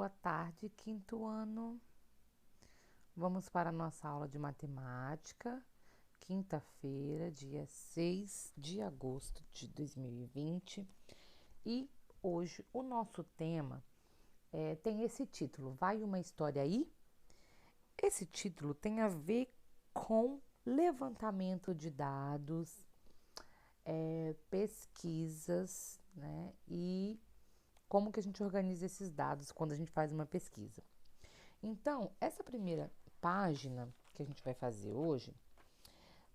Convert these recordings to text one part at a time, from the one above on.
boa tarde, quinto ano. Vamos para a nossa aula de matemática, quinta-feira, dia 6 de agosto de 2020. E hoje o nosso tema tem esse título, Vai uma história aí? Esse título tem a ver com levantamento de dados, pesquisas, né? E como que a gente organiza esses dados quando a gente faz uma pesquisa. Então, essa primeira página que a gente vai fazer hoje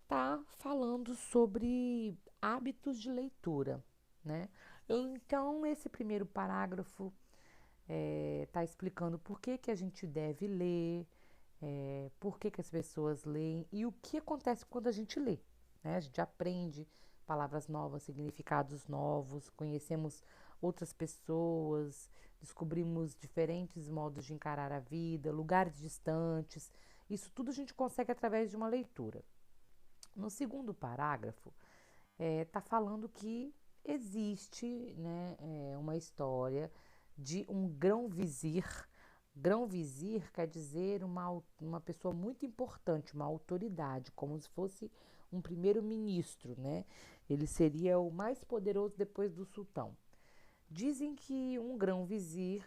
tá falando sobre hábitos de leitura, né? Então, esse primeiro parágrafo tá explicando por que que a gente deve ler, por que que as pessoas leem e o que acontece quando a gente lê, né? A gente aprende palavras novas, significados novos, conhecemos outras pessoas, descobrimos diferentes modos de encarar a vida, lugares distantes. Isso tudo a gente consegue através de uma leitura. No segundo parágrafo, está falando que existe, né, uma história de um grão-vizir. Grão-vizir quer dizer uma pessoa muito importante, uma autoridade, como se fosse um primeiro-ministro, né? Ele seria o mais poderoso depois do sultão. Dizem que um grão-vizir,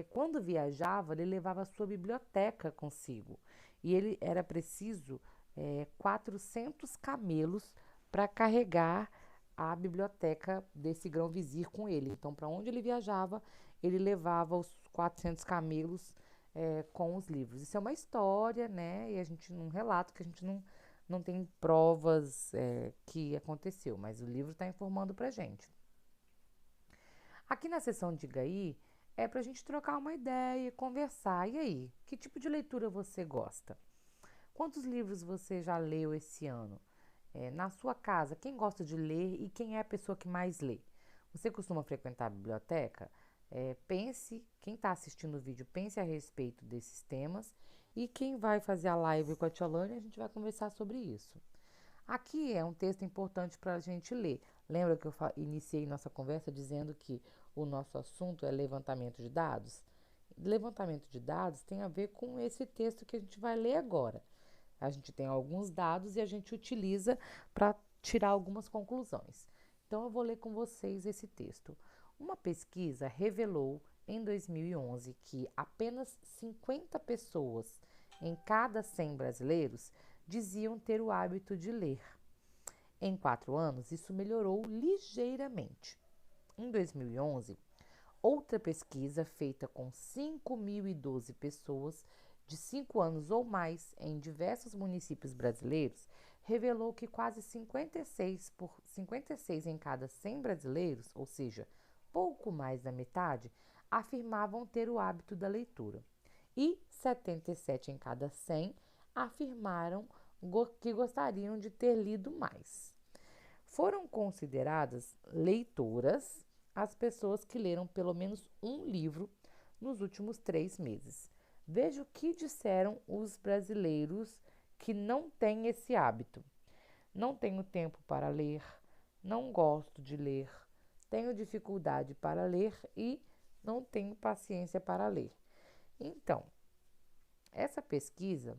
quando viajava, ele levava a sua biblioteca consigo. E ele era preciso 400 camelos para carregar a biblioteca desse grão-vizir com ele. Então, para onde ele viajava, ele levava os 400 camelos com os livros. Isso é uma história, né? E a gente não relata, que a gente não tem provas que aconteceu, mas o livro está informando para gente. Aqui na seção Diga aí é para a gente trocar uma ideia, conversar. E aí, que tipo de leitura você gosta? Quantos livros você já leu esse ano? Na sua casa, quem gosta de ler e quem é a pessoa que mais lê? Você costuma frequentar a biblioteca? Pense, quem está assistindo o vídeo, pense a respeito desses temas. E quem vai fazer a live com a Tia Lânia, a gente vai conversar sobre isso. Aqui é um texto importante para a gente ler. Lembra que eu iniciei nossa conversa dizendo que o nosso assunto é levantamento de dados? Levantamento de dados tem a ver com esse texto que a gente vai ler agora. A gente tem alguns dados e a gente utiliza para tirar algumas conclusões. Então, eu vou ler com vocês esse texto. Uma pesquisa revelou em 2011 que apenas 50 pessoas em cada 100 brasileiros diziam ter o hábito de ler. Em 4 anos, isso melhorou ligeiramente. Em 2011, outra pesquisa feita com 5.012 pessoas de 5 anos ou mais em diversos municípios brasileiros revelou que quase 56 em cada 100 brasileiros, ou seja, pouco mais da metade, afirmavam ter o hábito da leitura. E 77 em cada 100 afirmaram que gostariam de ter lido mais. Foram consideradas leitoras as pessoas que leram pelo menos um livro nos últimos 3 meses. Veja o que disseram os brasileiros que não têm esse hábito. Não tenho tempo para ler, não gosto de ler, tenho dificuldade para ler e não tenho paciência para ler. Então, essa pesquisa,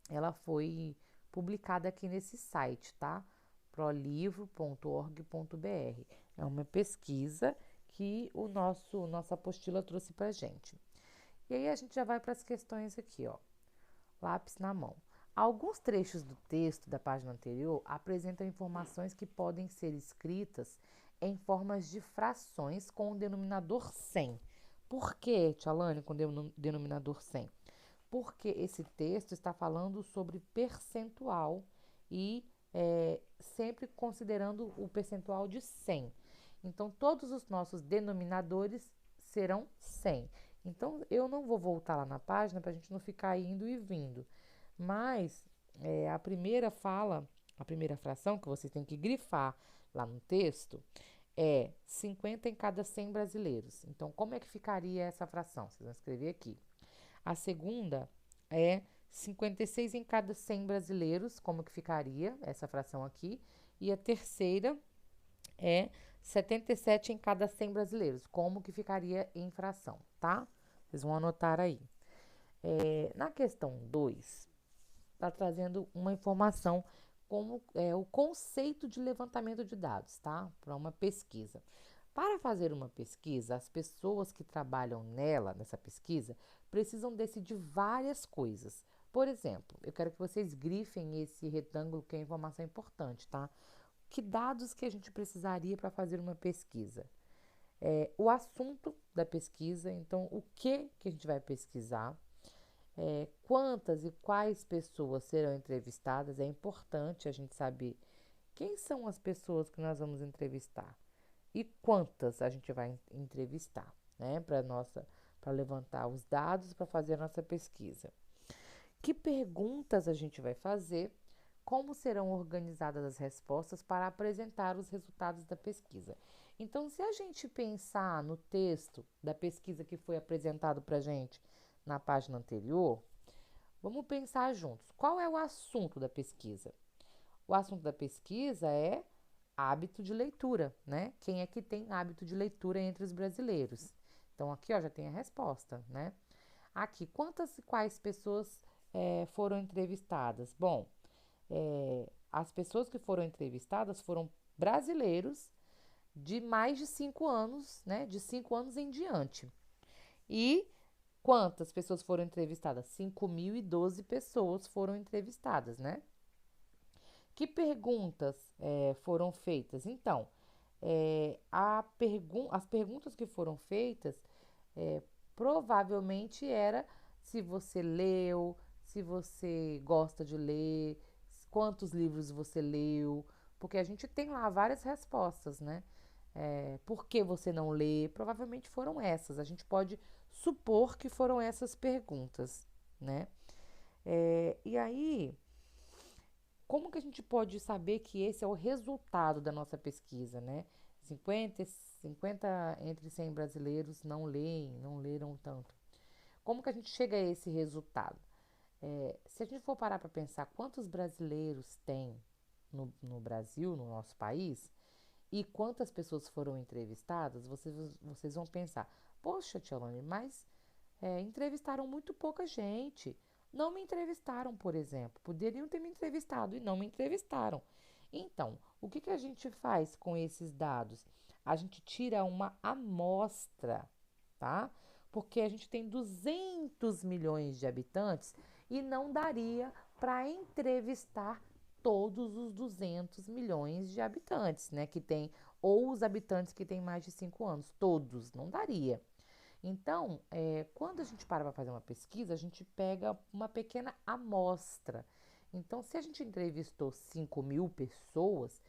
ela foi publicada aqui nesse site, tá? prolivro.org.br. É uma pesquisa que nossa apostila trouxe pra gente. E aí a gente já vai para as questões aqui, ó. Lápis na mão. Alguns trechos do texto da página anterior apresentam informações que podem ser escritas em formas de frações com o denominador 100. Por que, Tia Lane, com o denominador 100? Porque esse texto está falando sobre percentual e sempre considerando o percentual de 100. Então, todos os nossos denominadores serão 100. Então, eu não vou voltar lá na página para a gente não ficar indo e vindo. Mas a primeira a primeira fração que você tem que grifar lá no texto é 50 em cada 100 brasileiros. Então, como é que ficaria essa fração? Vocês vão escrever aqui. A segunda é 56 em cada 100 brasileiros, como que ficaria essa fração aqui. E a terceira é 77 em cada 100 brasileiros, como que ficaria em fração, tá? Vocês vão anotar aí. Na questão 2 está trazendo uma informação como é o conceito de levantamento de dados, tá? Para uma pesquisa. Para fazer uma pesquisa, as pessoas que trabalham nessa pesquisa, precisam decidir várias coisas. Por exemplo, eu quero que vocês grifem esse retângulo que é informação importante, tá? Que dados que a gente precisaria para fazer uma pesquisa? O assunto da pesquisa, então o que a gente vai pesquisar, quantas e quais pessoas serão entrevistadas. É importante a gente saber quem são as pessoas que nós vamos entrevistar e quantas a gente vai entrevistar, né, para levantar os dados para fazer a nossa pesquisa. Que perguntas a gente vai fazer? Como serão organizadas as respostas para apresentar os resultados da pesquisa? Então, se a gente pensar no texto da pesquisa que foi apresentado para a gente na página anterior, vamos pensar juntos. Qual é o assunto da pesquisa? O assunto da pesquisa é hábito de leitura, né? Quem é que tem hábito de leitura entre os brasileiros? Então, aqui ó, já tem a resposta, né? Aqui, quantas e quais pessoas foram entrevistadas? Bom, as pessoas que foram entrevistadas foram brasileiros de mais de 5 anos, né? De 5 anos em diante. E quantas pessoas foram entrevistadas? 5.012 pessoas foram entrevistadas, né? Que perguntas foram feitas? Então, as perguntas que foram feitas é, provavelmente era se você leu, se você gosta de ler, quantos livros você leu, porque a gente tem lá várias respostas, né? Por que você não lê? Provavelmente foram essas. A gente pode supor que foram essas perguntas, né? E aí, como que a gente pode saber que esse é o resultado da nossa pesquisa, né? 50 entre 100 brasileiros não leem, não leram tanto. Como que a gente chega a esse resultado? Se a gente for parar para pensar quantos brasileiros tem no Brasil, no nosso país, e quantas pessoas foram entrevistadas, vocês vão pensar, poxa, Tialane, mas entrevistaram muito pouca gente. Não me entrevistaram, por exemplo. Poderiam ter me entrevistado e não me entrevistaram. Então, o que a gente faz com esses dados? A gente tira uma amostra, tá? Porque a gente tem 200 milhões de habitantes e não daria para entrevistar todos os 200 milhões de habitantes, né? Que tem, ou os habitantes que têm mais de 5 anos. Todos, não daria. Então, quando a gente para fazer uma pesquisa, a gente pega uma pequena amostra. Então, se a gente entrevistou 5.000 pessoas,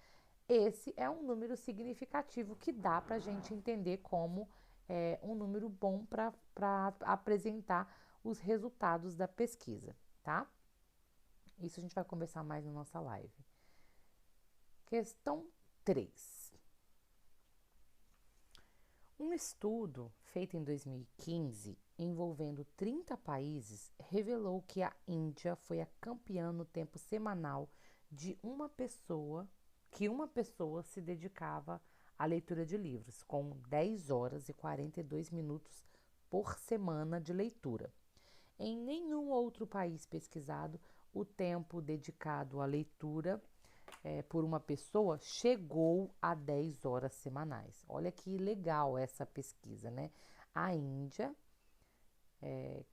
esse é um número significativo que dá para a gente entender como um número bom para apresentar os resultados da pesquisa, tá? Isso a gente vai conversar mais na nossa live. Questão 3. Um estudo feito em 2015, envolvendo 30 países, revelou que a Índia foi a campeã no tempo semanal de que uma pessoa se dedicava à leitura de livros, com 10 horas e 42 minutos por semana de leitura. Em nenhum outro país pesquisado, o tempo dedicado à leitura por uma pessoa chegou a 10 horas semanais. Olha que legal essa pesquisa, né? A Índia,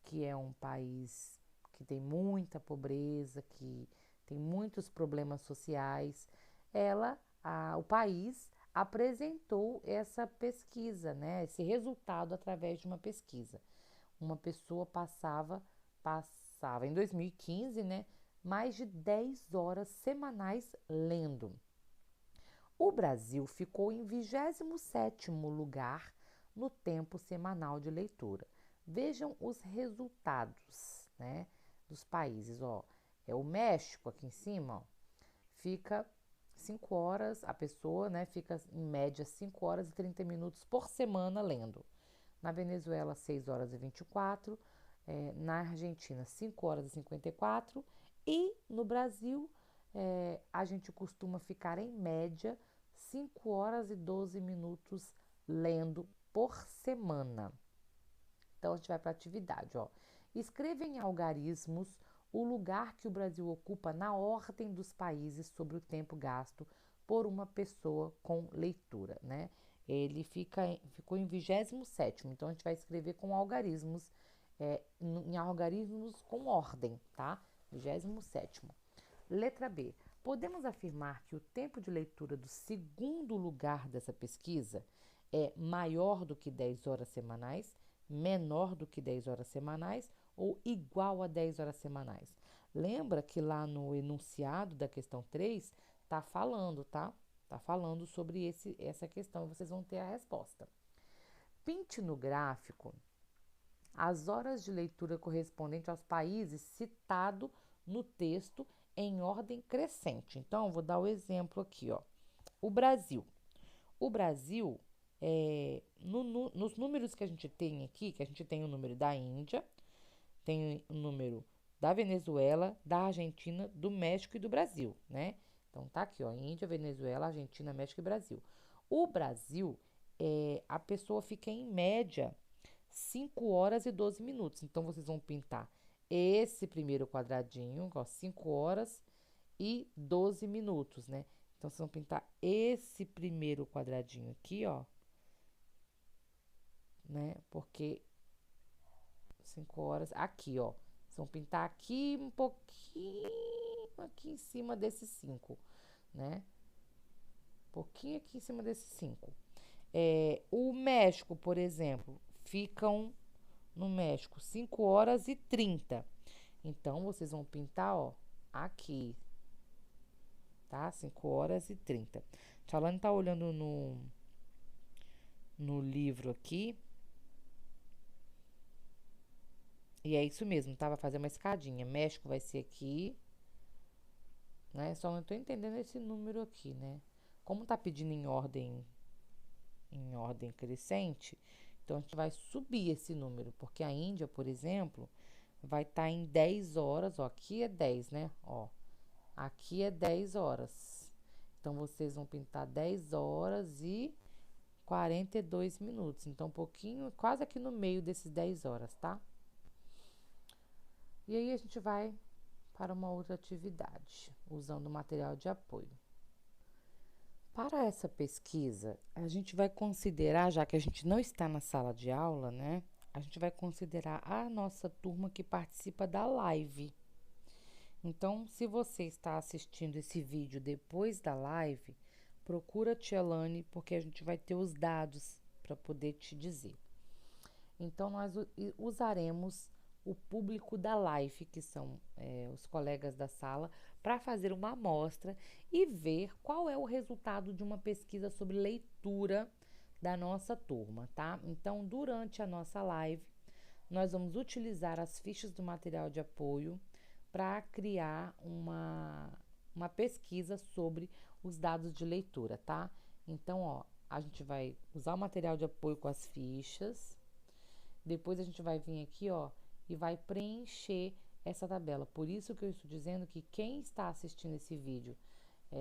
que é um país que tem muita pobreza, que tem muitos problemas sociais, o país apresentou essa pesquisa, né? Esse resultado através de uma pesquisa. Uma pessoa passava em 2015, né? Mais de 10 horas semanais lendo. O Brasil ficou em 27º lugar no tempo semanal de leitura. Vejam os resultados, né, dos países. Ó, o México aqui em cima, ó, fica 5 horas, a pessoa, né, fica em média 5 horas e 30 minutos por semana lendo. Na Venezuela, 6 horas e 24, na Argentina, 5 horas e 54, e no Brasil, a gente costuma ficar em média 5 horas e 12 minutos lendo por semana. Então, a gente vai para a atividade, ó. Escreva em algarismos o lugar que o Brasil ocupa na ordem dos países sobre o tempo gasto por uma pessoa com leitura, né? Ele ficou em 27º, então a gente vai escrever com algarismos, em algarismos com ordem, tá? 27º. Letra B. Podemos afirmar que o tempo de leitura do segundo lugar dessa pesquisa é maior do que 10 horas semanais, menor do que 10 horas semanais ou igual a 10 horas semanais. Lembra que lá no enunciado da questão 3 tá falando, tá? Tá falando sobre essa questão e vocês vão ter a resposta. Pinte no gráfico as horas de leitura correspondentes aos países citados no texto em ordem crescente. Então, eu vou dar o exemplo aqui, ó. O Brasil. O Brasil, nos números que a gente tem aqui, que a gente tem o número da Índia, tem o número da Venezuela, da Argentina, do México e do Brasil, né? Então, tá aqui, ó, Índia, Venezuela, Argentina, México e Brasil. O Brasil, a pessoa fica em média 5 horas e 12 minutos. Então, vocês vão pintar esse primeiro quadradinho, ó, 5 horas e 12 minutos, né? Então, vocês vão pintar esse primeiro quadradinho aqui, ó, né? Porque 5 horas aqui, ó. Vocês vão pintar aqui um pouquinho aqui em cima desses 5, né? Um pouquinho aqui em cima desses 5. O México, por exemplo, ficam no México 5 horas e 30. Então, vocês vão pintar, ó, aqui, tá? 5 horas e 30. Tchalane tá olhando no livro aqui. E é isso mesmo, tá? Vai fazer uma escadinha. México vai ser aqui, né? Só não tô entendendo esse número aqui, né? Como tá pedindo em ordem crescente, então a gente vai subir esse número, porque a Índia, por exemplo, vai estar em 10 horas, ó, aqui é 10, né? Ó, aqui é 10 horas. Então, vocês vão pintar 10 horas e 42 minutos. Então, um pouquinho, quase aqui no meio desses 10 horas, tá? E aí, a gente vai para uma outra atividade, usando material de apoio. Para essa pesquisa, a gente vai considerar, já que a gente não está na sala de aula, né? A gente vai considerar a nossa turma que participa da live. Então, se você está assistindo esse vídeo depois da live, procura a Tia Lani, porque a gente vai ter os dados para poder te dizer. Então, nós usaremos o público da live, que são os colegas da sala, para fazer uma amostra e ver qual é o resultado de uma pesquisa sobre leitura da nossa turma, tá? Então, durante a nossa live, nós vamos utilizar as fichas do material de apoio para criar uma pesquisa sobre os dados de leitura, tá? Então, ó, a gente vai usar o material de apoio com as fichas, depois a gente vai vir aqui, ó, e vai preencher essa tabela. Por isso que eu estou dizendo que quem está assistindo esse vídeo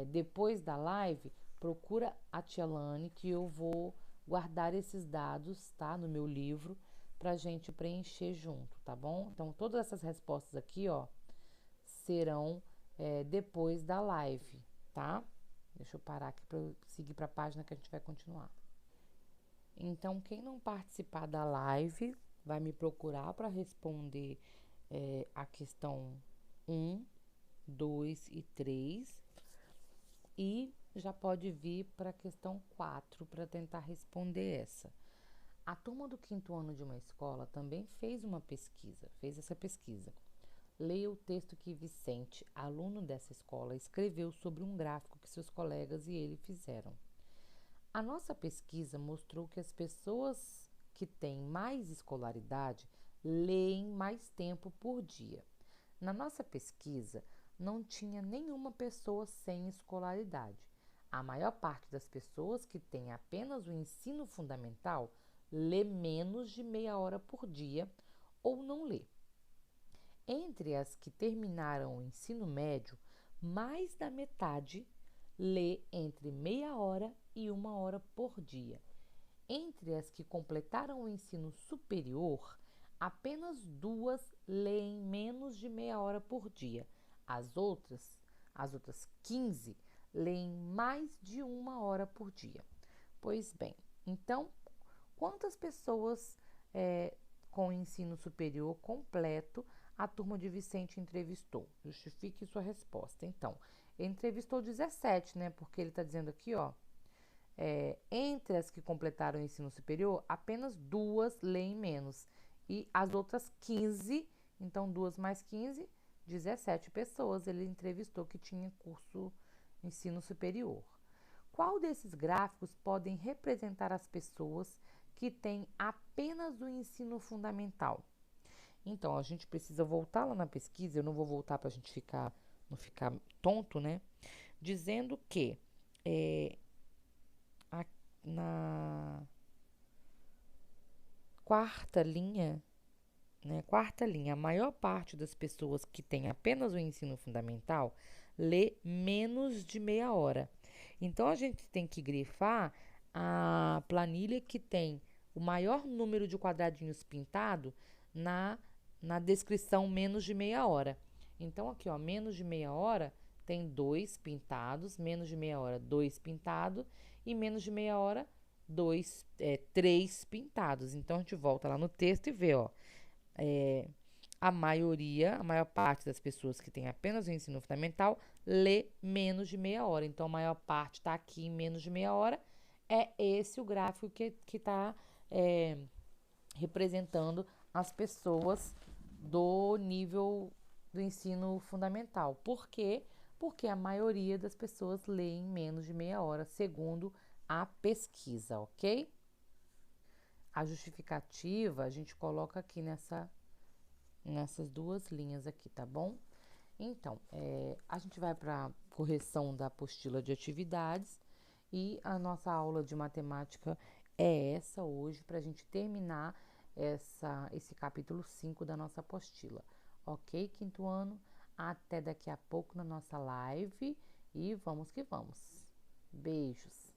depois da live, procura a Tia Lani, que eu vou guardar esses dados, tá? No meu livro, pra gente preencher junto, tá bom? Então, todas essas respostas aqui, ó, serão depois da live, tá? Deixa eu parar aqui para eu seguir para a página que a gente vai continuar. Então, quem não participar da live vai me procurar para responder a questão 1, 2 e 3 e já pode vir para a questão 4 para tentar responder essa. A turma do 5º ano de uma escola também fez essa pesquisa. Leia o texto que Vicente, aluno dessa escola, escreveu sobre um gráfico que seus colegas e ele fizeram. A nossa pesquisa mostrou que as pessoas que têm mais escolaridade leem mais tempo por dia. Na nossa pesquisa, não tinha nenhuma pessoa sem escolaridade. A maior parte das pessoas que têm apenas o ensino fundamental lê menos de meia hora por dia ou não lê. Entre as que terminaram o ensino médio, mais da metade lê entre meia hora e 1 hora por dia. Entre as que completaram o ensino superior, apenas 2 leem menos de meia hora por dia. As outras 15 leem mais de 1 hora por dia. Pois bem, então, quantas pessoas com ensino superior completo a turma de Vicente entrevistou? Justifique sua resposta. Então, ele entrevistou 17, né? Porque ele está dizendo aqui, ó, entre as que completaram o ensino superior, apenas 2 leem menos. E as outras 15, então 2 mais 15, 17 pessoas ele entrevistou que tinham curso ensino superior. Qual desses gráficos podem representar as pessoas que têm apenas o ensino fundamental? Então, a gente precisa voltar lá na pesquisa, eu não vou voltar para a gente não ficar tonto, né? Dizendo que na quarta linha, né? Quarta linha, a maior parte das pessoas que têm apenas o ensino fundamental lê menos de meia hora. Então, a gente tem que grifar a planilha que tem o maior número de quadradinhos pintado na, na descrição menos de meia hora. Então, aqui, ó, menos de meia hora tem 2 pintados, menos de meia hora, 2 pintados, e menos de meia hora, 3 pintados. Então, a gente volta lá no texto e vê, ó, a maior parte das pessoas que têm apenas o ensino fundamental lê menos de meia hora. Então, a maior parte está aqui em menos de meia hora. É esse o gráfico que está representando as pessoas do nível do ensino fundamental. Por quê? Porque a maioria das pessoas lê em menos de meia hora, segundo a pesquisa, ok? A justificativa a gente coloca aqui nessas 2 linhas aqui, tá bom? Então, a gente vai para correção da apostila de atividades e a nossa aula de matemática é essa hoje, para a gente terminar esse capítulo 5 da nossa apostila. Ok, quinto ano? Até daqui a pouco na nossa live e vamos que vamos. Beijos!